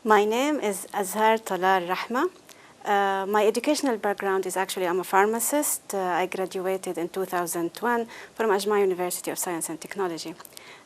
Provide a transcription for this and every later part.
My name is Azhar Rahma. My educational background is actually I'm a pharmacist. I graduated in 2001 from Ajma University of Science and Technology.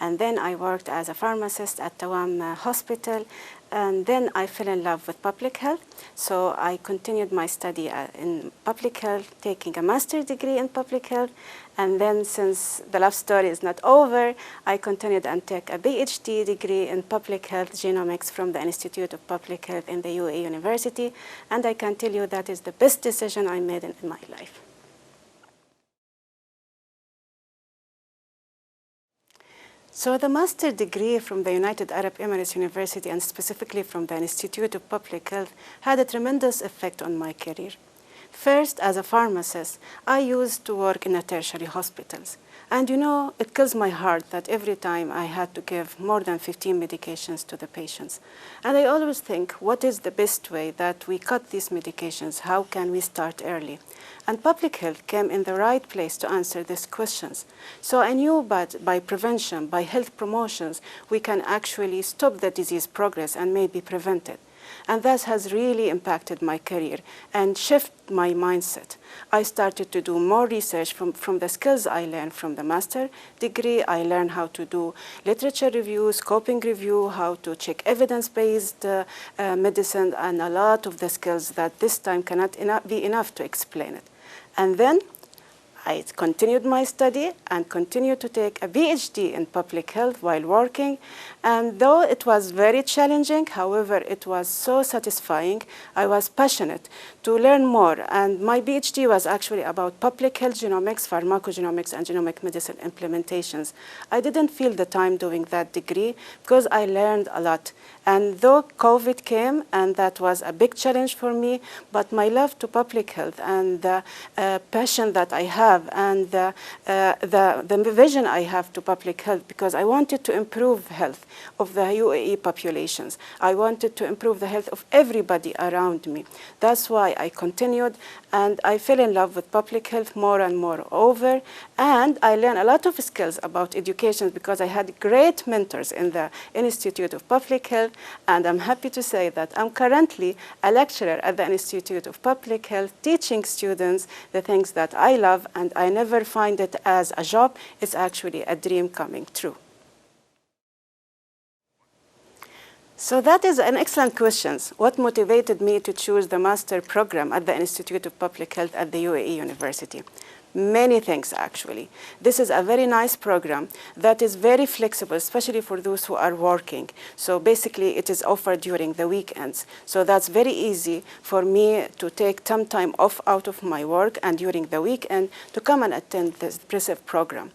And then I worked as a pharmacist at Tawam Hospital. And then I fell in love with public health. So I continued my study in public health, taking a master's degree in public health. And then since the love story is not over, I continued and took a PhD degree in public health genomics from the Institute of Public Health in the UAE University. And I can tell you that is the best decision I made in my life. So the master's degree from the United Arab Emirates University and specifically from the Institute of Public Health had a tremendous effect on my career. First, as a pharmacist, I used to work in the tertiary hospitals. And you know, it kills my heart that every time I had to give more than 15 medications to the patients. And I always think, what is the best way that we cut these medications? How can we start early? And public health came in the right place to answer these questions. So I knew by prevention, by health promotions, we can actually stop the disease progress and maybe prevent it. And that has really impacted my career and shifted my mindset. I started to do more research from the skills I learned from the master degree. I learned how to do literature review, scoping review, how to check evidence-based medicine, and a lot of the skills that this time cannot be enough to explain it. And then I continued my study and continued to take a PhD in public health while working. And though it was very challenging, however, it was so satisfying. I was passionate to learn more. And my PhD was actually about public health genomics, pharmacogenomics, and genomic medicine implementations. I didn't feel the time doing that degree because I learned a lot. And though COVID came, and that was a big challenge for me, but my love to public health and the passion that I have and the vision I have to public health, because I wanted to improve health of the UAE populations. I wanted to improve the health of everybody around me. That's why I continued, and I fell in love with public health more and more over. And I learned a lot of skills about education because I had great mentors in the Institute of Public Health. And I'm happy to say that I'm currently a lecturer at the Institute of Public Health, teaching students the things that I love, and I never find it as a job. It's actually a dream coming true. So that is an excellent question. What motivated me to choose the master program at the Institute of Public Health at the UAE University? Many things, actually. This is a very nice program that is very flexible, especially for those who are working. So basically, it is offered during the weekends. So that's very easy for me to take some time off out of my work and during the weekend to come and attend this impressive program.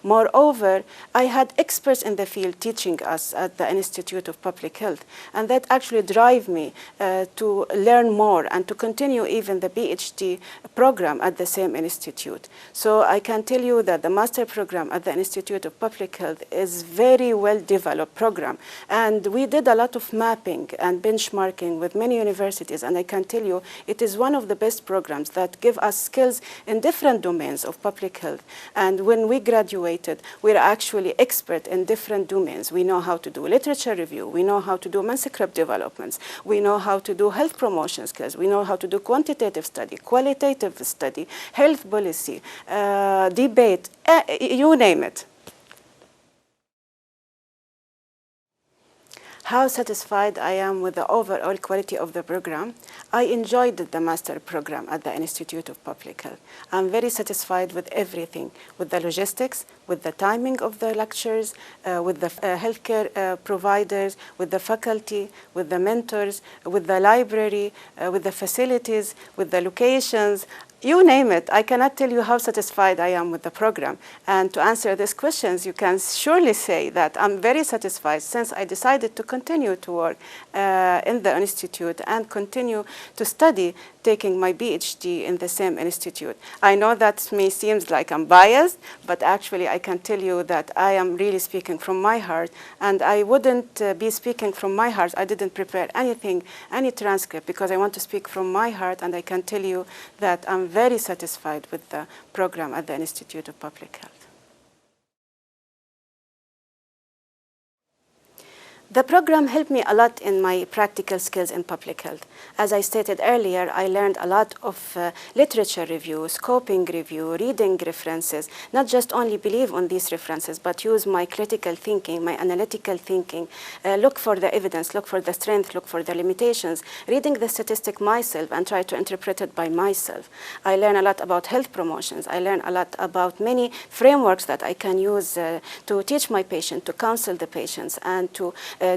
Moreover, I had experts in the field teaching us at the Institute of Public Health, and that actually drive me to learn more and to continue even the PhD program at the same institute. So I can tell you that the master program at the Institute of Public Health is very well developed program, and we did a lot of mapping and benchmarking with many universities, and I can tell you it is one of the best programs that give us skills in different domains of public health. And when we graduated, we're actually expert in different domains. We know how to do literature review. We know how to do manuscript developments. We know how to do health promotion skills. We know how to do quantitative study, qualitative study, health policy, debate, you name it. How satisfied I am with the overall quality of the program. I enjoyed the master program at the Institute of Public Health. I'm very satisfied with everything, with the logistics, with the timing of the lectures, with the healthcare providers, with the faculty, with the mentors, with the library, with the facilities, with the locations. You name it. I cannot tell you how satisfied I am with the program. And to answer these questions, you can surely say that I'm very satisfied since I decided to continue to work in the institute and continue to study, taking my PhD in the same institute. I know that may seem like I'm biased, but actually I can tell you that I am really speaking from my heart, and I wouldn't be speaking from my heart. I didn't prepare anything, any transcript, because I want to speak from my heart, and I can tell you that I'm very satisfied with the program at the Institute of Public Health. The program helped me a lot in my practical skills in public health. As I stated earlier, I learned a lot of literature review, scoping review, reading references, not just only believe on these references, but use my critical thinking, my analytical thinking, look for the evidence, look for the strength, look for the limitations, reading the statistic myself and try to interpret it by myself. I learned a lot about health promotions. I learned a lot about many frameworks that I can use to teach my patient, to counsel the patients, and to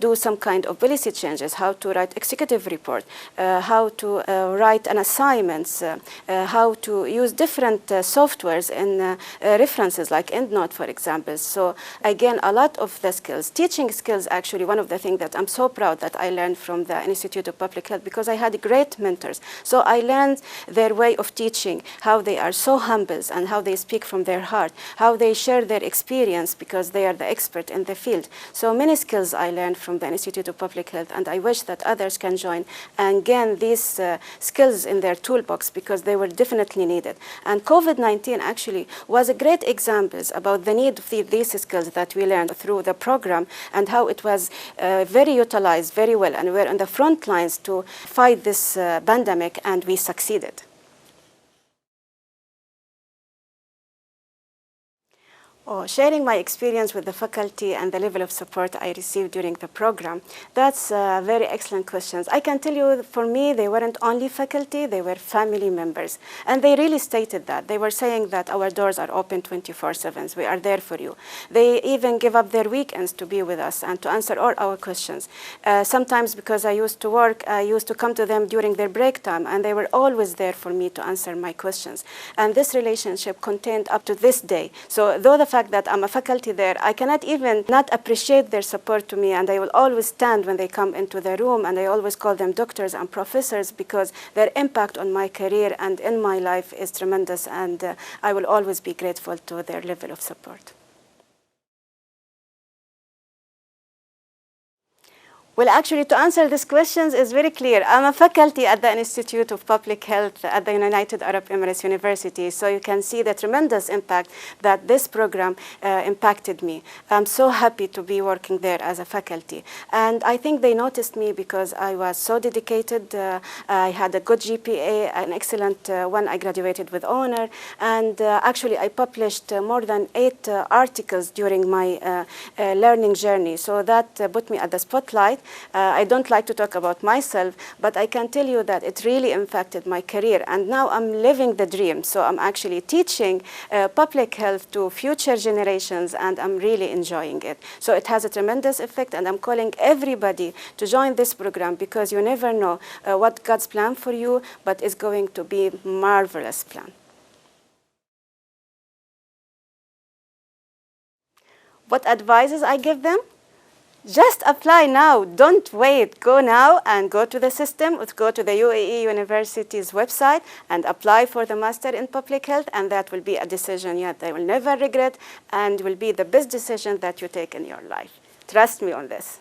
do some kind of policy changes, how to write executive report, how to write an assignments, how to use different softwares in references like EndNote, for example. So again, a lot of the skills, teaching skills, actually one of the things that I'm so proud that I learned from the Institute of Public Health, because I had great mentors. So I learned their way of teaching, how they are so humble and how they speak from their heart, how they share their experience because they are the expert in the field. So many skills I learned from the Institute of Public Health, and I wish that others can join and gain these skills in their toolbox because they were definitely needed. And COVID-19 actually was a great example about the need of these skills that we learned through the program and how it was very utilized very well, and we're on the front lines to fight this pandemic, and we succeeded. Sharing my experience with the faculty and the level of support I received during the program, that's very excellent questions. I can tell you, for me, they weren't only faculty, they were family members. And they really stated that. They were saying that our doors are open 24/7, we are there for you. They even give up their weekends to be with us and to answer all our questions. Sometimes, because I used to work, I used to come to them during their break time, and they were always there for me to answer my questions. And this relationship continued up to this day. So though the fact that I'm a faculty there, I cannot even not appreciate their support to me, and I will always stand when they come into the room, and I always call them doctors and professors because their impact on my career and in my life is tremendous, and I will always be grateful to their level of support. Well, actually, to answer these questions is very clear. I'm a faculty at the Institute of Public Health at the United Arab Emirates University, so you can see the tremendous impact that this program impacted me. I'm so happy to be working there as a faculty. And I think they noticed me because I was so dedicated. I had a good GPA, an excellent one. I graduated with honor. And actually, I published more than 8 articles during my learning journey. So that put me at the spotlight. I don't like to talk about myself, but I can tell you that it really impacted my career. And now I'm living the dream. So I'm actually teaching public health to future generations, and I'm really enjoying it. So it has a tremendous effect, and I'm calling everybody to join this program because you never know what God's plan for you, but it's going to be a marvelous plan. What advices I give them? Just apply now. Don't wait. Go now and go to the system, go to the UAE University's website and apply for the Master in Public Health, and that will be a decision they will never regret and will be the best decision that you take in your life. Trust me on this.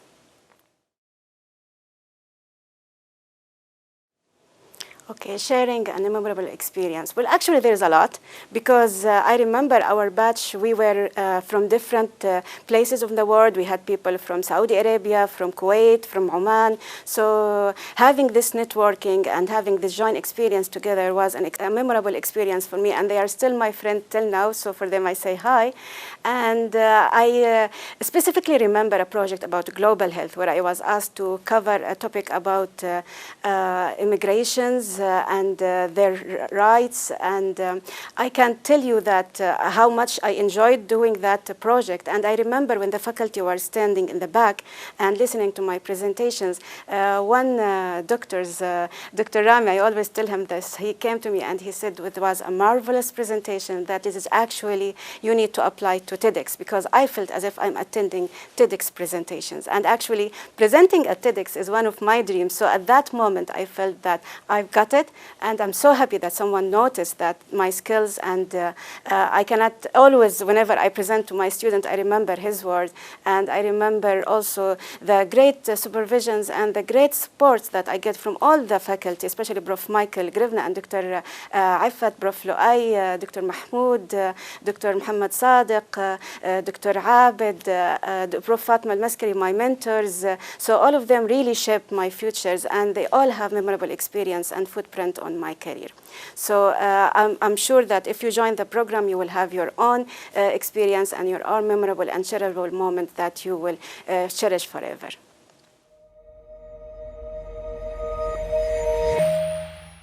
Okay, sharing a memorable experience. Well, actually, there's a lot because I remember our batch, we were from different places of the world. We had people from Saudi Arabia, from Kuwait, from Oman. So having this networking and having this joint experience together was a memorable experience for me, and they are still my friend till now, so for them I say hi. And I specifically remember a project about global health where I was asked to cover a topic about immigrations and their rights, and I can tell you that how much I enjoyed doing that project. And I remember when the faculty were standing in the back and listening to my presentations, one Dr. Rahma, I always tell him this, he came to me and he said it was a marvelous presentation, that this is actually, you need to apply to TEDx, because I felt as if I'm attending TEDx presentations. And actually presenting at TEDx is one of my dreams. So at that moment I felt that I've got at it. And I'm so happy that someone noticed that my skills, and I cannot always, whenever I present to my student, I remember his words, and I remember also the great supervisions and the great supports that I get from all the faculty, especially Prof. Michael Grivna and Dr. Aifat, Prof. Luay, Dr. Mahmoud, Dr. Muhammad Sadiq, Dr. Abed, Prof. Fatma Al-Maskari, my mentors. So all of them really shaped my futures, and they all have memorable experience and footprint on my career. So I'm sure that if you join the program, you will have your own experience and your own memorable and shareable moment that you will cherish forever.